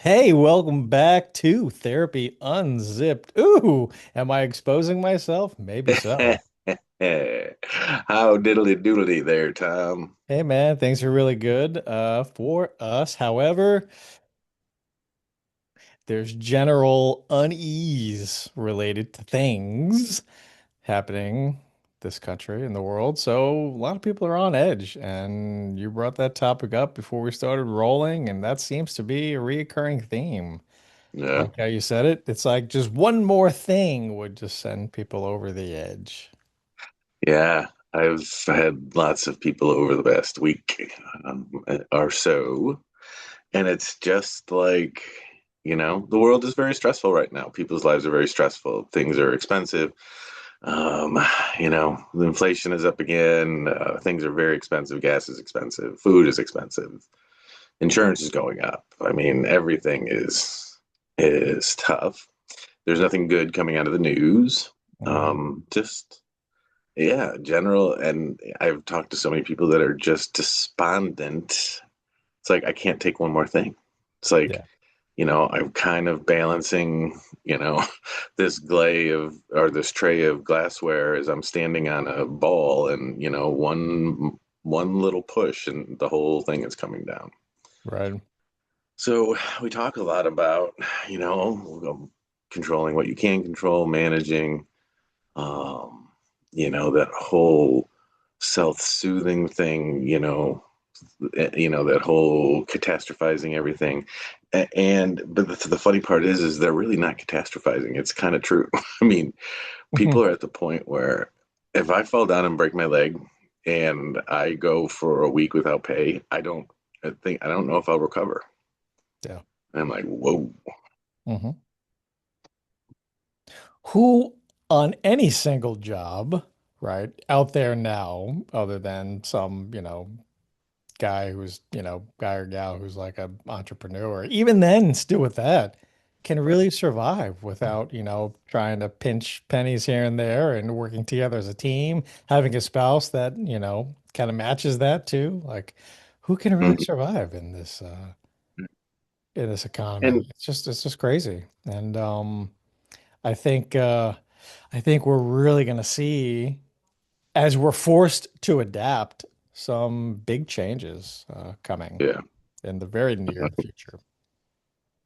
Hey, welcome back to Therapy Unzipped. Ooh, am I exposing myself? Maybe so. How diddly doodly there, Tom. Hey man, things are really good for us. However, there's general unease related to things happening this country and the world. So a lot of people are on edge, and you brought that topic up before we started rolling, and that seems to be a reoccurring theme. Yeah, Like how you said it, it's like just one more thing would just send people over the edge. yeah. I've had lots of people over the past week or so, and it's just like, the world is very stressful right now. People's lives are very stressful. Things are expensive. Um, the inflation is up again. Things are very expensive. Gas is expensive. Food is expensive. Insurance is going up. I mean, everything is tough. There's nothing good coming out of the news. Mhm. Just yeah, general. And I've talked to so many people that are just despondent. It's like I can't take one more thing. It's like Yeah. I'm kind of balancing, this this tray of glassware as I'm standing on a ball, and one little push, and the whole thing is coming down. Right. So we talk a lot about, you know, controlling what you can control, managing, um, that whole self-soothing thing, that whole catastrophizing everything. But the funny part is they're really not catastrophizing. It's kind of true. I mean, people Mhm. are at the point where if I fall down and break my leg and I go for a week without pay, I don't know if I'll recover. Yeah. And I'm like, whoa. hmm Who on any single job, right, out there now, other than some, guy who's, guy or gal who's like an entrepreneur, even then, still with that, can really survive without, trying to pinch pennies here and there and working together as a team, having a spouse that, kind of matches that too. Like, who can really Mhm. survive in this And economy? It's just crazy. And I think I think we're really going to see as we're forced to adapt some big changes coming yeah, in the very near future.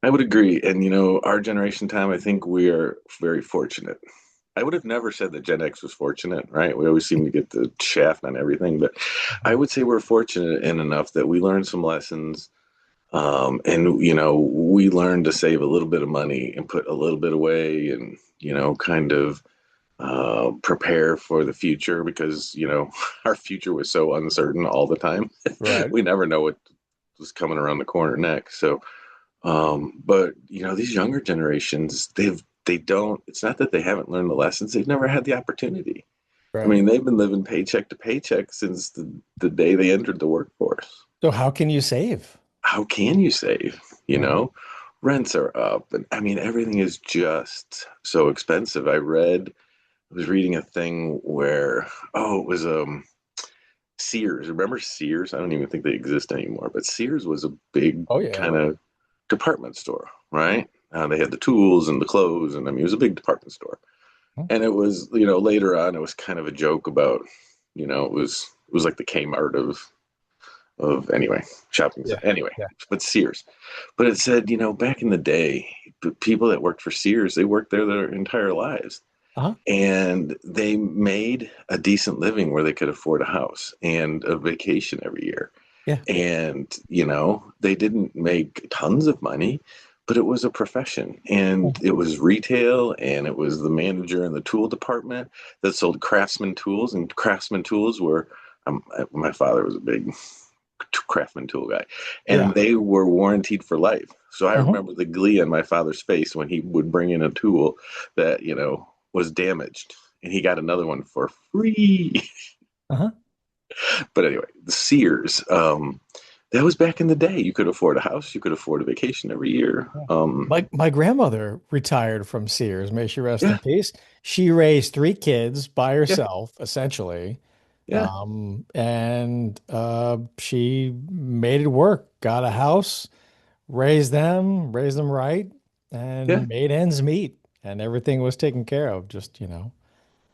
I would agree. And our generation time, I think we are very fortunate. I would have never said that Gen X was fortunate, right? We always seem to get the shaft on everything, but I Mhm. would say we're fortunate in enough that we learned some lessons. And we learned to save a little bit of money and put a little bit away, and kind of prepare for the future because our future was so uncertain all the time. Right. We never know what was coming around the corner next. So but these younger generations, they don't. It's not that they haven't learned the lessons; they've never had the opportunity. I Right. mean, they've been living paycheck to paycheck since the day they entered the workforce. So how can you save? How can you save? You Mhm. know, rents are up, and I mean, everything is just so expensive. I was reading a thing where, it was Sears. Remember Sears? I don't even think they exist anymore, but Sears was a big Oh yeah. kind of department store, right? They had the tools and the clothes, and I mean, it was a big department store. Mhm. And it was, later on, it was kind of a joke about, it was like the Kmart of anyway shopping. Yeah. Anyway, Yeah. but Sears. But it said, back in the day, the people that worked for Sears, they worked there their entire lives, Uh-huh. and they made a decent living where they could afford a house and a vacation every year. Yeah. And they didn't make tons of money, but it was a profession, and Mhm. it was retail, and it was the manager in the tool department that sold Craftsman tools, and Craftsman tools were my father was a big Craftsman tool guy, Yeah. and they were warranted for life. So I Mhm. remember the glee on my father's face when he would bring in a tool that was damaged, and he got another one for free. Uh-huh. But anyway, the Sears. That was back in the day. You could afford a house, you could afford a vacation every year. Yeah. My grandmother retired from Sears, may she rest Yeah, in peace. She raised three kids by yeah, herself, essentially. yeah. And she made it work, got a house, raised them right, Yeah. and made ends meet, and everything was taken care of. Just,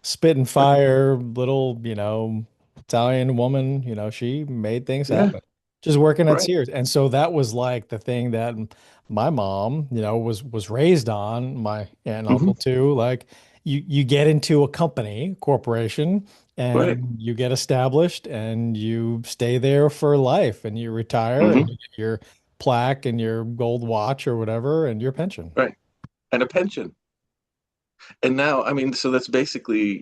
spit and fire, little, Italian woman, she made things Yeah. happen. Just working at Right. Sears. And so that was like the thing that my mom, was raised on, my aunt and Hmm. uncle too. Like you get into a company, corporation, Right. and you get established and you stay there for life and you retire and Hmm. you get your plaque and your gold watch or whatever and your pension. Right. And a pension. And now, I mean, so that's basically,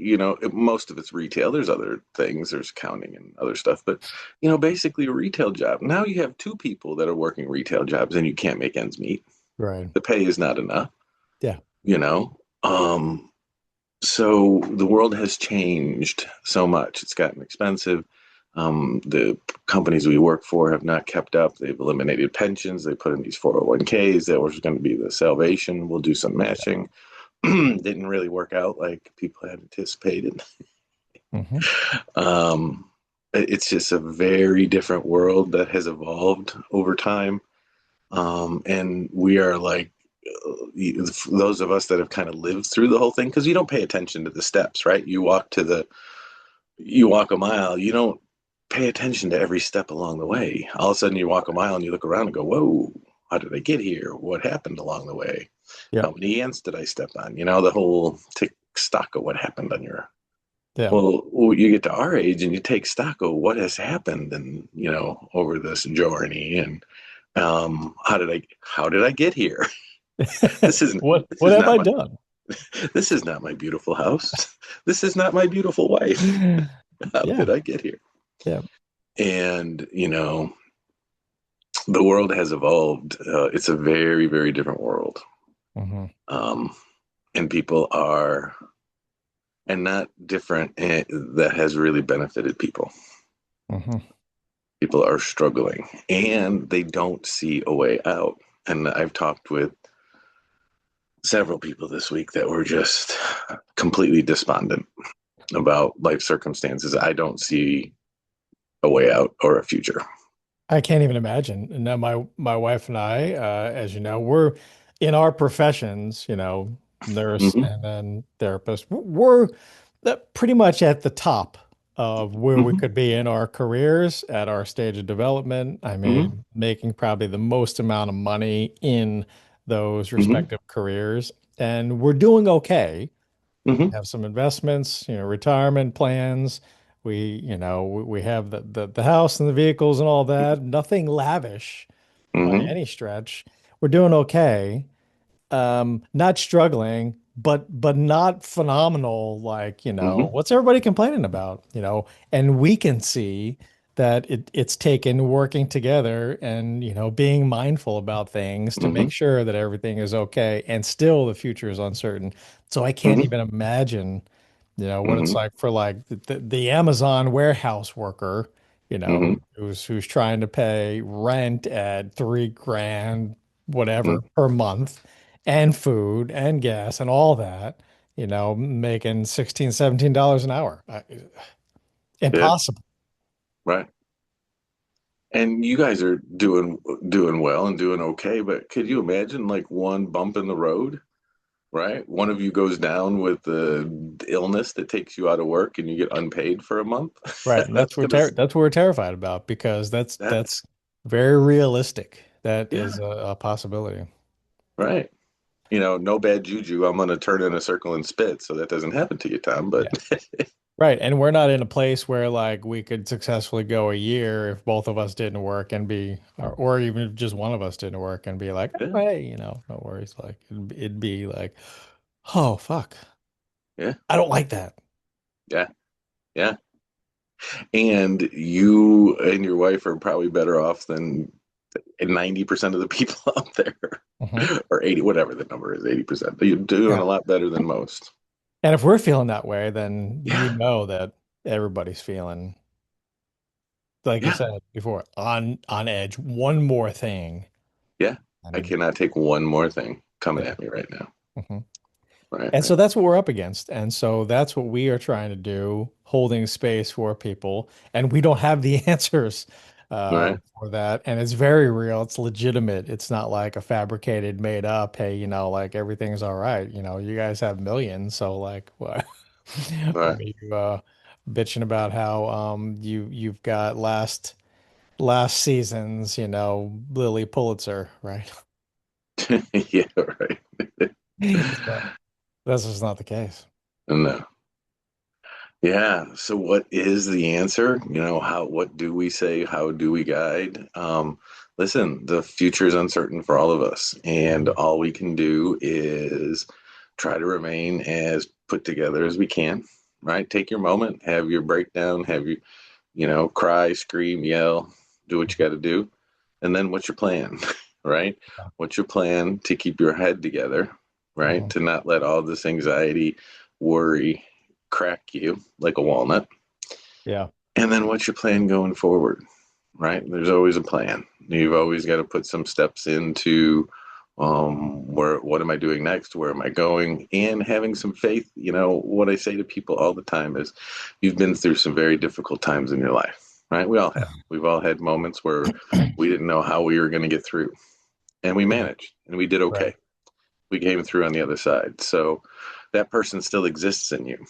most of it's retail. There's other things, there's accounting and other stuff, but, basically a retail job. Now you have two people that are working retail jobs and you can't make ends meet. Right. The pay is not enough, Yeah. you know? So the world has changed so much. It's gotten expensive. The companies we work for have not kept up. They've eliminated pensions. They put in these 401ks that was going to be the salvation. We'll do some matching. Didn't really work out like people had anticipated. Hmm. Um, it's just a very different world that has evolved over time. And we are like, those of us that have kind of lived through the whole thing, because you don't pay attention to the steps, right? You walk a mile, you don't pay attention to every step along the way. All of a sudden, you walk a mile and you look around and go, "Whoa, how did I get here? What happened along the way? Yeah. How many ants did I step on?" The whole take stock of what happened on your. Yeah. Well, you get to our age and you take stock of what has happened and over this journey and how did I get here? This isn't this What is have not I my done? this is not my beautiful house. This is not my beautiful wife. How did Yeah. I get here? Yeah. And the world has evolved. It's a very, very different world. Hmm. um, and people are and not different, that has really benefited people. Hmm. People are struggling and they don't see a way out. And I've talked with several people this week that were just completely despondent about life circumstances. I don't see a way out or a future. I can't even imagine. And now my wife and I, as you know, we're in our professions, nurse Hmm. and then therapist. We're pretty much at the top of where we Hmm. could be in our careers at our stage of development. I Hmm. mean, making probably the most amount of money in those Hmm. respective careers, and we're doing okay. Hmm. Have some investments, retirement plans. We have the house and the vehicles and all that. Nothing lavish by Hmm. any stretch. We're doing okay. Not struggling, but not phenomenal. Like, Hmm. what's everybody complaining about? And we can see that it's taken working together and, being mindful about things to make Hmm. sure that everything is okay. And still the future is uncertain. So I can't Hmm. even imagine, what it's Hmm. like for like the Amazon warehouse worker, Hmm. who's trying to pay rent at 3 grand, whatever, Hmm. per month and food and gas and all that, making 16, $17 an hour. Yeah. Impossible. Right. And you guys are doing well and doing okay, but could you imagine like one bump in the road, right? One of you goes down with the illness that takes you out of work and you get unpaid for a month. Right. And That's gonna that's what we're terrified about because that's that's very realistic. That is yeah, a possibility. right. No bad juju. I'm gonna turn in a circle and spit, so that doesn't happen to you, Tom. But Yeah. Right. And we're not in a place where like we could successfully go a year if both of us didn't work and or even if just one of us didn't work and be like, yeah, oh, hey, no worries. Like it'd be like, oh, fuck. yeah, I don't like that. yeah, yeah. And you and your wife are probably better off than 90% of the people out there, Hmm. or 80, whatever the number is, 80%. You're doing Yeah. a lot better than most. And if we're feeling that way, then Yeah, that everybody's feeling, like you yeah, said before, on edge. One more thing. yeah. I And cannot take one more thing coming yeah. at me right now. Mhm. Right, And so right. that's what we're up against. And so that's what we are trying to do, holding space for people. And we don't have the answers. Right. for that. And it's very real. It's legitimate. It's not like a fabricated, made up, hey, like everything's all right. You guys have millions, so like what Right. what are you bitching about how you've got last season's, Lily Pulitzer, right? Yeah, right. So that's just not the case. No. Yeah. So what is the answer? What do we say? How do we guide? Listen, the future is uncertain for all of us, and Mhm. all we can do is try to remain as put together as we can, right? Take your moment, have your breakdown, have your, cry, scream, yell, do what you got to do. And then what's your plan, right? What's your plan to keep your head together, right? Mhm. To not let all this anxiety, worry crack you like a walnut. Yeah. And then what's your plan going forward, right? There's always a plan. You've always got to put some steps into what am I doing next? Where am I going? And having some faith. What I say to people all the time is you've been through some very difficult times in your life, right? We all have. We've all had moments where we didn't know how we were going to get through, and we Yeah. managed and we did Right. okay. We came through on the other side. So that person still exists in you.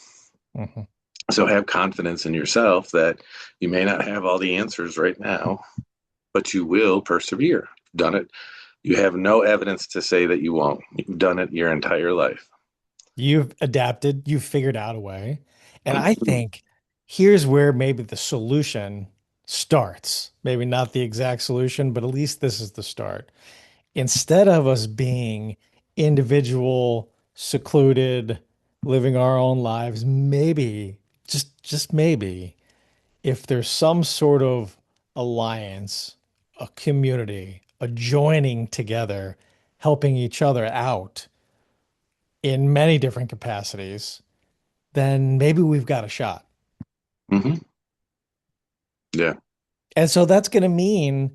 Mhm. So have confidence in yourself that you may not have all the answers right now, but you will persevere. You've done it. You have no evidence to say that you won't. You've done it your entire life. You've adapted, you've figured out a way. And I think here's where maybe the solution starts. Maybe not the exact solution, but at least this is the start. Instead of us being individual, secluded, living our own lives, maybe, just maybe, if there's some sort of alliance, a community, a joining together, helping each other out in many different capacities, then maybe we've got a shot. Mm-hmm. Yeah. And so that's going to mean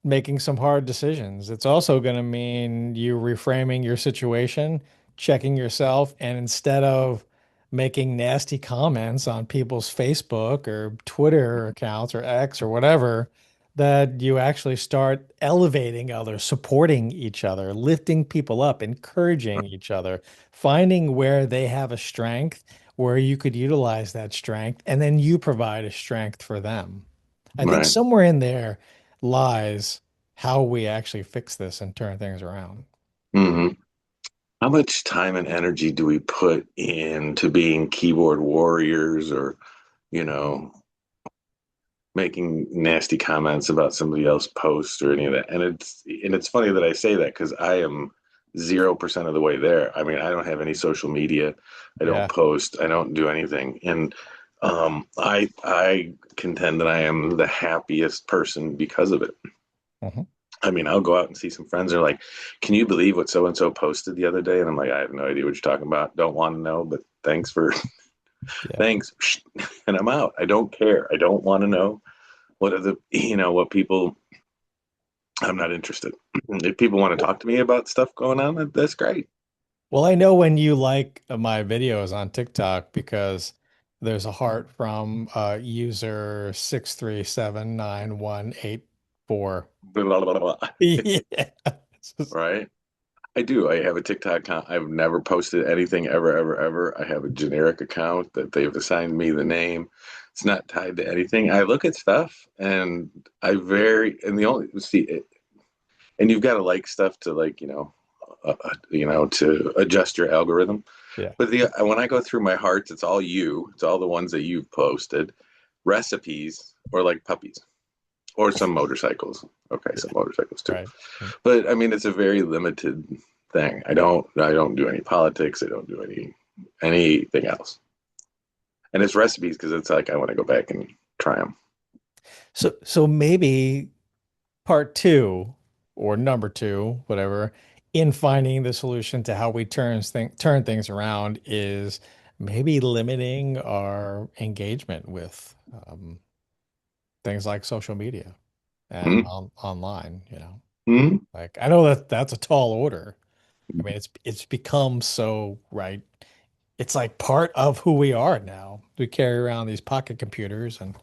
making some hard decisions. It's also going to mean you reframing your situation, checking yourself, and instead of making nasty comments on people's Facebook or Twitter accounts or X or whatever, that you actually start elevating others, supporting each other, lifting people up, encouraging each other, finding where they have a strength, where you could utilize that strength, and then you provide a strength for them. I think Right. somewhere in there lies how we actually fix this and turn things around. Mm-hmm. How much time and energy do we put into being keyboard warriors or, you know, making nasty comments about somebody else post or any of that? And it's funny that I say that because I am 0% of the way there. I mean, I don't have any social media. I don't Yeah. post. I don't do anything. And I contend that I am the happiest person because of it. Mhm. I mean, I'll go out and see some friends. They're like, "Can you believe what so and so posted the other day?" And I'm like, "I have no idea what you're talking about. Don't want to know, but thanks for Yeah. thanks." And I'm out. I don't care. I don't want to know what are what people. I'm not interested. If people want to talk to me about stuff going on, that's great. Well, I know when you like my videos on TikTok because there's a heart from user 6379184. Blah, blah, blah, blah. Yeah. It's just- Right? I do. I have a TikTok account. I've never posted anything ever, ever, ever. I have a generic account that they've assigned me the name. It's not tied to anything. I look at stuff and and the only, see, and you've got to like stuff to like, to adjust your algorithm. Yeah. But when I go through my hearts, it's all you. It's all the ones that you've posted, recipes or like puppies or some motorcycles. Okay, Yeah. some motorcycles too. Right. But I mean, it's a very limited thing. I don't do any politics. I don't do anything else. And it's recipes because it's like I want to go back and try them. So maybe part two or number two, whatever, in finding the solution to how we turn things around is maybe limiting our engagement with things like social media and Mm-hmm. online. Mm-hmm. Like I know that that's a tall order. I mean, it's become so, right. It's like part of who we are now. We carry around these pocket computers and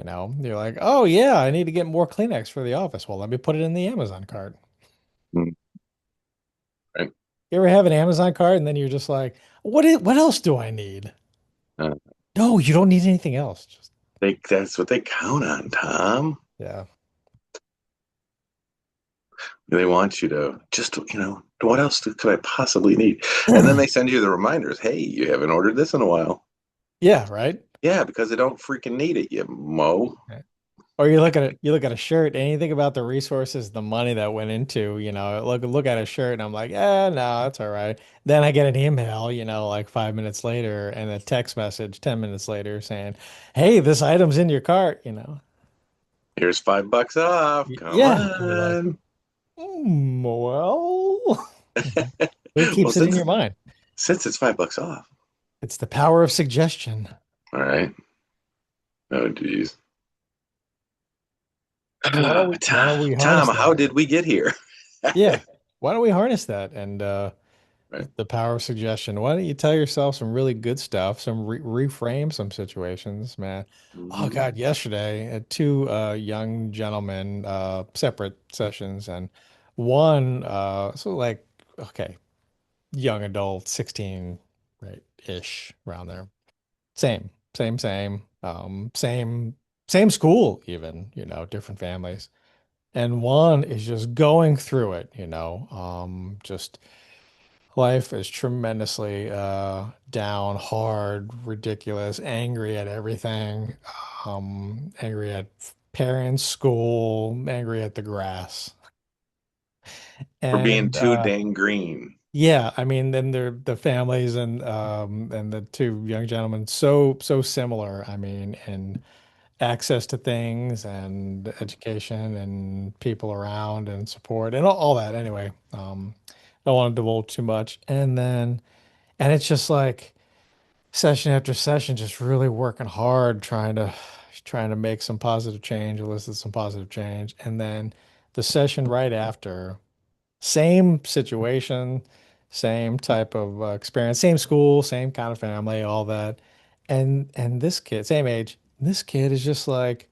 You're like, oh yeah, I need to get more Kleenex for the office. Well, let me put it in the Amazon cart. Mm, right. You ever have an Amazon cart and then you're just like, what else do I need? Uh, No, you don't need anything else. Just that's what they count on, Tom. yeah. They want you to just, what else could I possibly need? And then they send you the reminders. Hey, you haven't ordered this in a while. Yeah, right? Yeah, because they don't freaking need it, you mo. Yeah. Or you look at a shirt and you think about the resources, the money that went into, look at a shirt and I'm like, no, that's all right. Then I get an email, like 5 minutes later and a text message 10 minutes later saying, hey, this item's in your cart, Here's $5 off. Come Yeah. And you're like, on. well, it Well, keeps it in your mind. since it's $5 off. It's the power of suggestion. All right. Oh, geez. Why don't we Tom, harness how that? did we get here? Yeah. Why don't we harness that and Right. the power of suggestion? Why don't you tell yourself some really good stuff, some reframe some situations, man? Oh Hmm. God, yesterday two young gentlemen, separate sessions, and one like okay, young adult, 16, right, ish, around there. Same school even, different families. And one is just going through it, just life is tremendously down, hard, ridiculous, angry at everything, angry at parents, school, angry at the grass. For being And too dang green. yeah, I mean, then the families and the two young gentlemen so similar. I mean, and access to things and education and people around and support and all that. Anyway, don't want to divulge too much. And it's just like session after session, just really working hard, trying to make some positive change, elicit some positive change. And then the session right after, same situation, same type of experience, same school, same kind of family, all that. And this kid, same age, this kid is just like,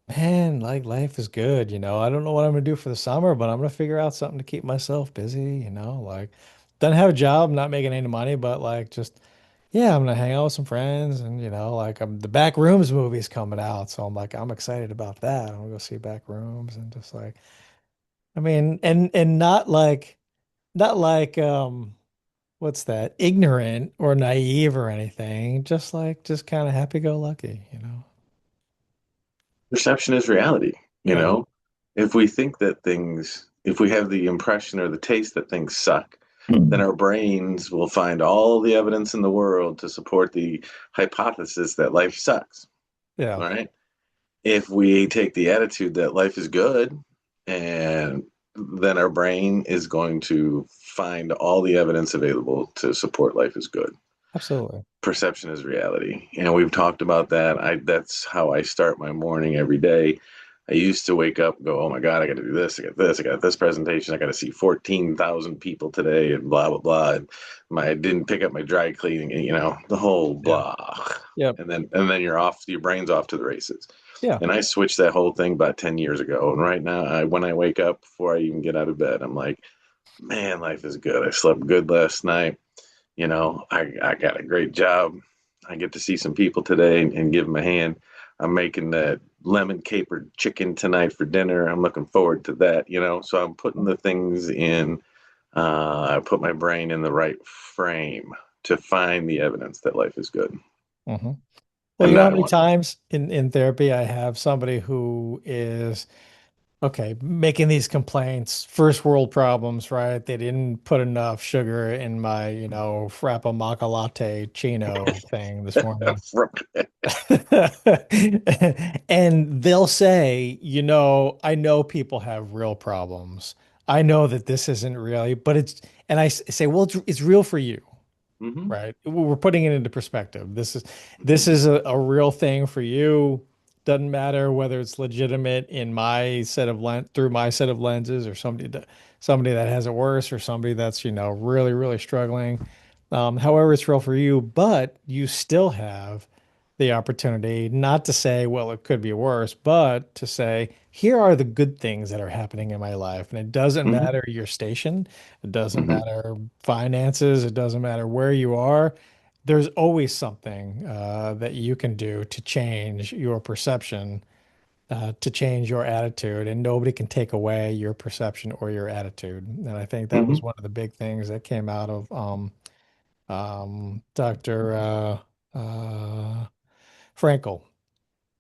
man, like life is good, I don't know what I'm gonna do for the summer, but I'm gonna figure out something to keep myself busy, like doesn't have a job, not making any money, but like just yeah, I'm gonna hang out with some friends and like the Back Rooms movie's coming out, so I'm like I'm excited about that. I'm gonna go see Back Rooms and just like I mean, and not like what's that, ignorant or naive or anything, just kind of happy-go-lucky. Perception is reality, you Yeah. know? If we think that if we have the impression or the taste that things suck, then our brains will find all the evidence in the world to support the hypothesis that life sucks. Yeah, All right. If we take the attitude that life is good, and then our brain is going to find all the evidence available to support life is good. absolutely. Perception is reality, and we've talked about that. That's how I start my morning every day. I used to wake up and go, oh my God, I got to do this, I got this, I got this presentation, I got to see 14,000 people today, and blah blah blah. And I didn't pick up my dry cleaning, and the whole Yeah. blah. Yep. And then you're off, your brain's off to the races. Yeah. And I switched that whole thing about 10 years ago. And right now, when I wake up, before I even get out of bed, I'm like, man, life is good. I slept good last night. I got a great job. I get to see some people today and give them a hand. I'm making that lemon capered chicken tonight for dinner. I'm looking forward to that. So I'm putting the things in, I put my brain in the right frame to find the evidence that life is good hmm Well, and you know how not many one. times in therapy I have somebody who is okay making these complaints, first world problems, right? They didn't put enough sugar in my, frappa maca latte chino thing this morning. And they'll say, I know people have real problems. I know that this isn't really, but and say, well, it's real for you. Hmm. Right. We're putting it into perspective. This is a real thing for you. Doesn't matter whether it's legitimate in my set of through my set of lenses or somebody that has it worse or somebody that's, really, really struggling. However, it's real for you, but you still have the opportunity not to say, well, it could be worse, but to say, here are the good things that are happening in my life. And it doesn't Hmm. matter your station, it doesn't Hmm. matter finances, it doesn't matter where you are. There's always something that you can do to change your perception, to change your attitude, and nobody can take away your perception or your attitude. And I think that was Hmm. one of the big things that came out of Dr. Frankel,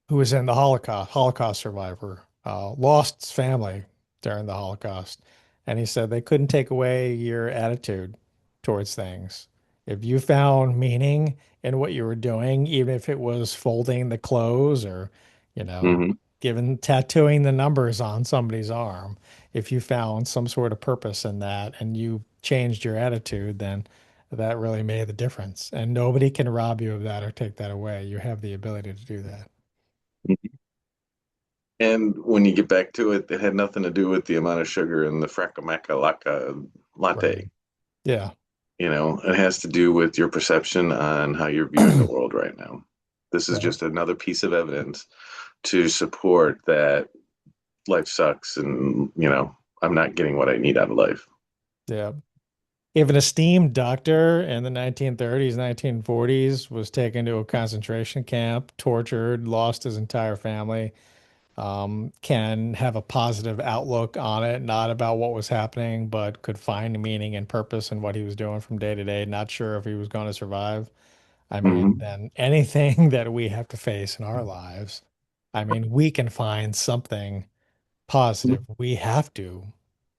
who was in the Holocaust survivor, lost his family during the Holocaust. And he said they couldn't take away your attitude towards things. If you found meaning in what you were doing, even if it was folding the clothes or, you know, Hmm. tattooing the numbers on somebody's arm, if you found some sort of purpose in that and you changed your attitude, then that really made the difference. And nobody can rob you of that or take that away. You have the ability to do that. And when you get back to it, it had nothing to do with the amount of sugar in the Fracamacalaca Right. latte. Yeah. It has to do with your perception on how you're viewing the world right now. This is Right. just another piece of evidence to support that life sucks and, I'm not getting what I need out of life. Yeah. If an esteemed doctor in the 1930s, 1940s was taken to a concentration camp, tortured, lost his entire family, can have a positive outlook on it, not about what was happening, but could find meaning and purpose in what he was doing from day to day, not sure if he was going to survive. I mean, Hmm. then anything that we have to face in our lives, I mean, we can find something positive. We have to.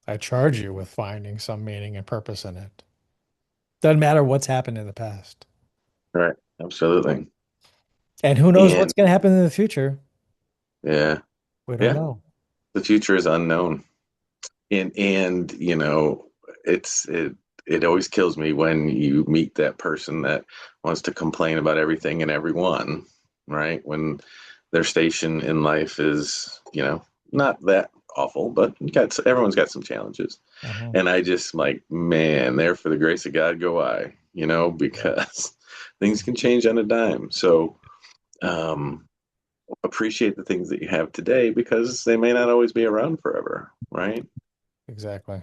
I charge you with finding some meaning and purpose in it. Doesn't matter what's happened in the past. Right. Absolutely. And who knows And what's going to happen in the future? yeah, We don't yeah, know. the future is unknown. And it always kills me when you meet that person that wants to complain about everything and everyone, right? When their station in life is, not that awful, but everyone's got some challenges. Uh-huh. And I just like, man, there for the grace of God go I, Yeah. because things can change on a dime. So um appreciate the things that you have today because they may not always be around forever, right? Exactly.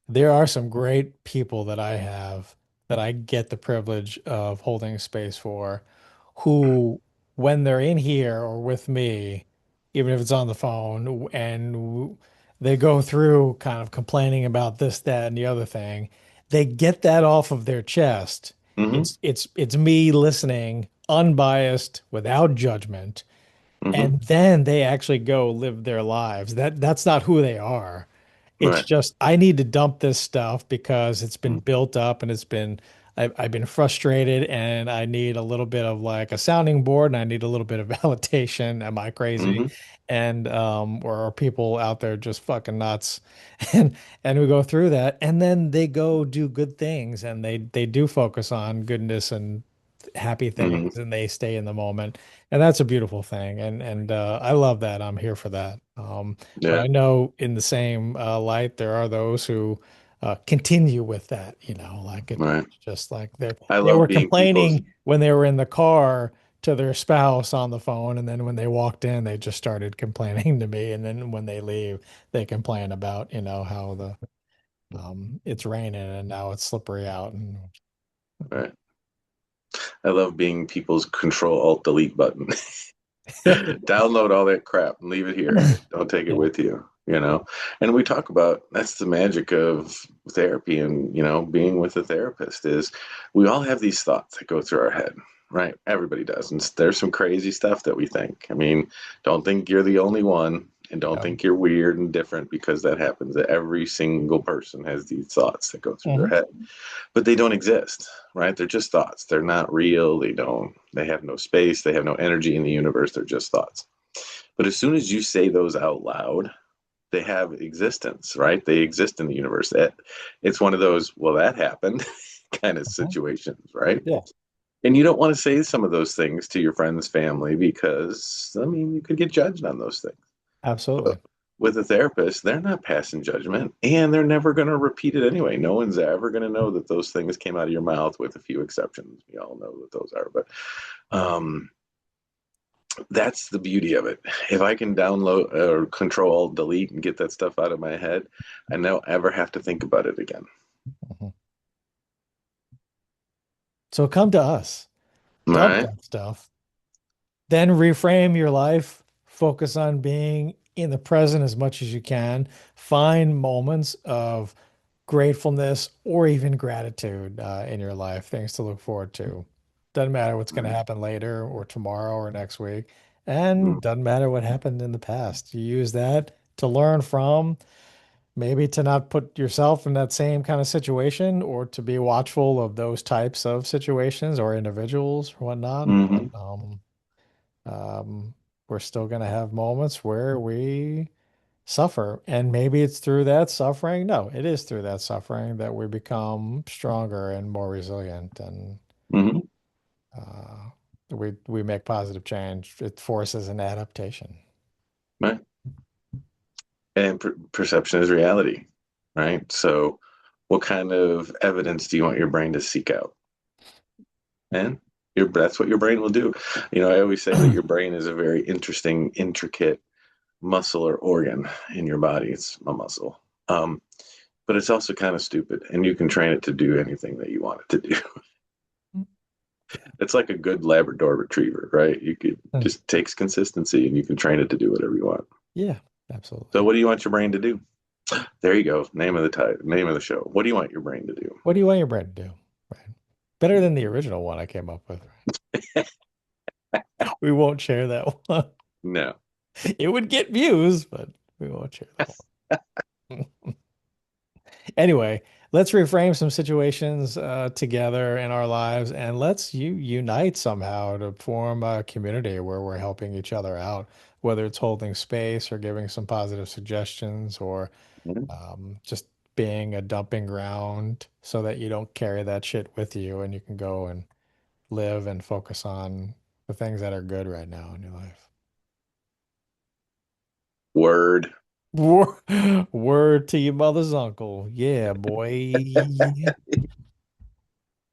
There are some great people that I have that I get the privilege of holding space for who, when they're in here or with me, even if it's on the phone, and they go through kind of complaining about this, that, and the other thing, they get that off of their chest. Hmm. It's me listening, unbiased, without judgment, Hmm. and then they actually go live their lives. That's not who they are. It's Right. just I need to dump this stuff because it's been Mm-hmm. built up and I've been frustrated and I need a little bit of like a sounding board and I need a little bit of validation. Am I crazy? Hmm. And or are people out there just fucking nuts? And we go through that and then they go do good things and they do focus on goodness and happy Hmm. things and they stay in the moment. And that's a beautiful thing. And I love that. I'm here for that. But Yeah. I know in the same light, there are those who continue with that, like Right. it's just like I they love were being people's complaining when they were in the car to their spouse on the phone, and then when they walked in, they just started complaining to me, and then when they leave, they complain about, how the it's raining and now it's slippery out, and right. I love being people's control alt delete button. Download all that crap and leave it here. Don't take it yeah, with you, And we talk about that's the magic of therapy and, being with a therapist is we all have these thoughts that go through our head, right? Everybody does. And there's some crazy stuff that we think. I mean, don't think you're the only one and don't yeah. think you're weird and different because that happens. Every single person has these thoughts that go through their Mhm. head, but they don't exist, right? They're just thoughts. They're not real. They have no space. They have no energy in the universe. They're just thoughts. But as soon as you say those out loud, they have existence, right? They exist in the universe. It's one of those, well, that happened kind of Mhm. situations, right? Yeah, And you don't want to say some of those things to your friends, family, because, I mean, you could get judged on those things. absolutely. But with a therapist, they're not passing judgment and they're never going to repeat it anyway. No one's ever going to know that those things came out of your mouth, with a few exceptions. We all know what those are. But um, That's the beauty of it. If I can download or control delete and get that stuff out of my head, I don't ever have to think about it again. Mhm. So come to us, All dump right. that stuff, then reframe your life, focus on being in the present as much as you can, find moments of gratefulness or even gratitude in your life, things to look forward to. Doesn't matter what's going to happen later or tomorrow or next week, Mm-hmm. and doesn't matter what happened in the past. You use that to learn from, maybe to not put yourself in that same kind of situation or to be watchful of those types of situations or individuals or whatnot. But Mm-hmm. um, we're still going to have moments where we suffer. And maybe it's through that suffering. No, it is through that suffering that we become stronger and more resilient and Mm-hmm. uh, we make positive change. It forces an adaptation. Right. And perception is reality, right? So, what kind of evidence do you want your brain to seek out? And that's what your brain will do. I always say that your brain is a very interesting, intricate muscle or organ in your body. It's a muscle. But it's also kind of stupid, and you can train it to do anything that you want it to do. Yeah. It's like a good Labrador retriever, right? You could Hmm. just takes consistency, and you can train it to do whatever you want. Yeah, So, absolutely. what do you want your brain to do? There you go. Name of the title, name of the show. What do you want your brain to do? What do you want your brain to do? Right. Better than the original one I came up with. We won't share that one. No. It would get views, but we won't share that one. Anyway, let's reframe some situations together in our lives and let's unite somehow to form a community where we're helping each other out, whether it's holding space or giving some positive suggestions or just being a dumping ground so that you don't carry that shit with you and you can go and live and focus on the things that are good right now in your life. Word. Word to your mother's uncle. Yeah, boy.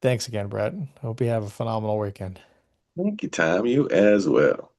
Thanks again, Brett. Hope you have a phenomenal weekend. Thank you, Tom. You as well.